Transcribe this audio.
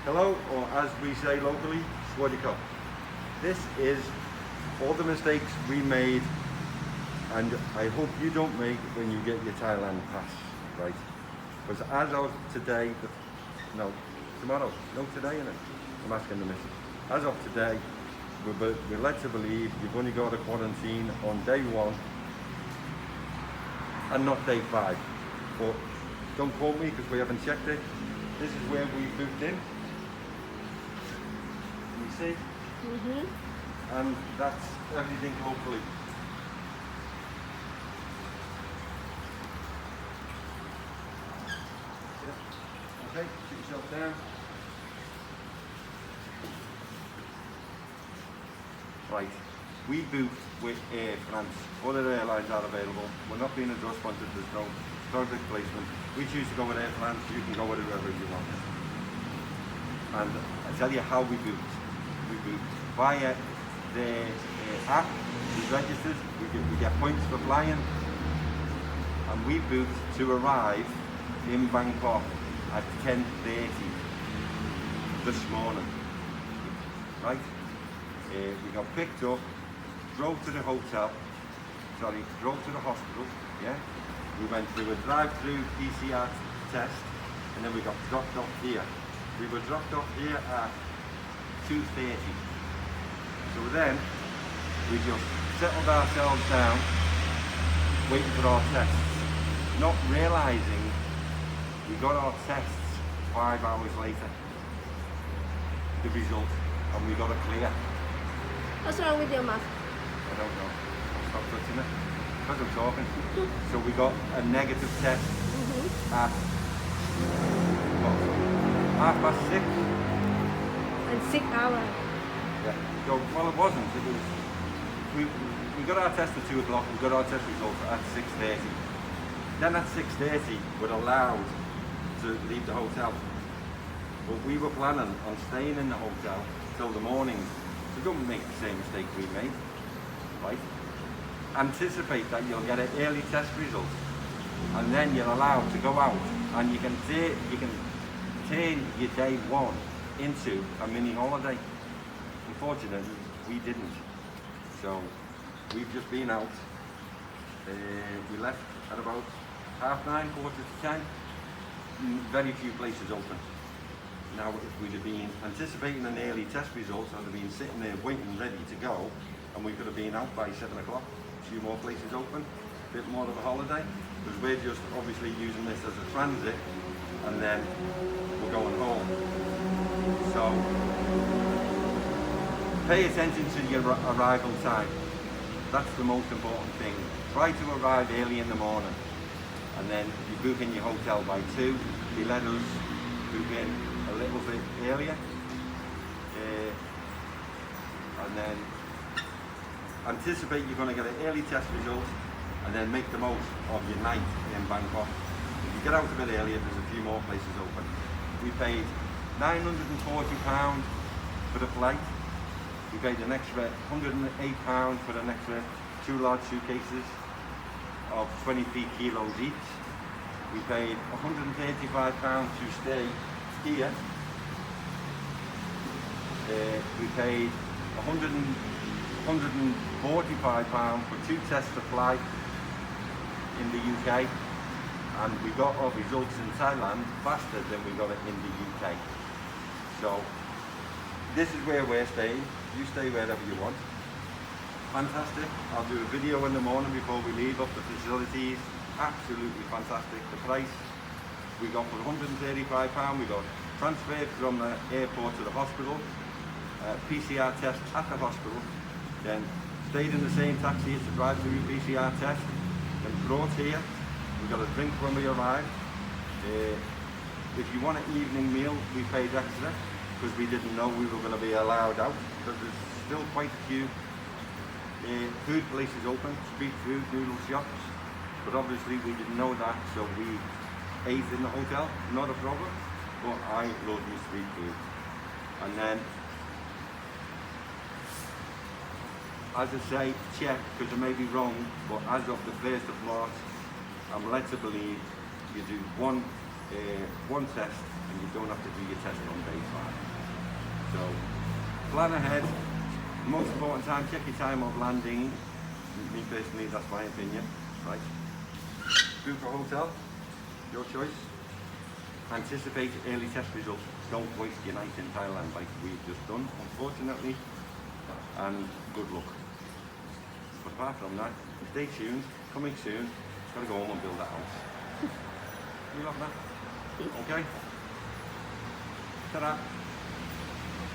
Hello, or as we say locally, Swadika. This is all the mistakes we made, and I hope you don't make when you get your Thailand pass, right? Because as of today, tomorrow, today, innit? I'm asking the missus. As of today, we're led to believe you've only got a quarantine on day 1 and not day 5. But don't quote me because we haven't checked it. This is where we booked in. You see? And that's everything locally. Yeah. Okay, sit yourself down. Right, we booked with Air France. Other airlines are available. We're not being endorsed sponsored, there's no product placement. We choose to go with Air France, you can go with whoever you want. And I'll tell you how we booked. We booked via the app, we registered, we get points for flying, and we booked to arrive in Bangkok at 10:30 this morning, right? We got picked up, drove to the hotel, drove to the hospital, yeah? We went through a drive-through PCR test, and then we got dropped off here. We were dropped off here at 2:30. So then, we just settled ourselves down, waiting for our tests, not realising we got our tests 5 hours later, the result, and we got a clear. What's wrong with your mask? I don't know. Stop touching it. Because I'm talking. So we got a negative test at 6:30. And 6 hours. Yeah. So, well, it wasn't. It was. We got our test at 2 o'clock. We got our test results at 6:30. Then at 6:30, we're allowed to leave the hotel. But we were planning on staying in the hotel till the morning. So don't make the same mistake we made, right? Anticipate that you'll get an early test result, and then you're allowed to go out, and you can turn your day 1 into a mini holiday. Unfortunately, we didn't. So we've just been out. We left at about 9:30, 9:45. Very few places open. Now, if we'd have been anticipating an early test result, I'd have been sitting there waiting, ready to go, and we could have been out by 7 o'clock. A few more places open, a bit more of a holiday, because we're just obviously using this as a transit, and then we're going home. So, pay attention to your arrival time. That's the most important thing. Try to arrive early in the morning, and then you book in your hotel by 2. They let us book in a little bit earlier, and then anticipate you're going to get an early test result, and then make the most of your night in Bangkok. If you get out a bit earlier, there's a few more places open. We paid £940 for the flight. We paid an extra £108 for an extra 2 large suitcases of 23 kilos each. We paid £135 to stay here. We paid £145 for 2 tests to fly in the UK, and we got our results in Thailand faster than we got it in the UK. So this is where we're staying. You stay wherever you want. Fantastic. I'll do a video in the morning before we leave of the facilities. Absolutely fantastic. The price we got for £135, we got transferred from the airport to the hospital, PCR test at the hospital, then stayed in the same taxi as the drive-through PCR test, then brought here. We got a drink when we arrived. If you want an evening meal, we paid extra because we didn't know we were going to be allowed out, because there's still quite a few food places open, street food, noodle shops, but obviously we didn't know that, so we ate in the hotel, not a problem, but I love my street food. And then, as I say, check, because I may be wrong, but as of the 1st of March, I'm led to believe you do one test, and and you don't have to do your test on day 5. So plan ahead. Most important time, check your time of landing. Me personally, that's my opinion. Right. Book a hotel, your choice. Anticipate early test results. Don't waste your night in Thailand like we've just done, unfortunately. And good luck. But apart from that, stay tuned. Coming soon. Gotta go home and build that house. You love that? Okay. Ta-da.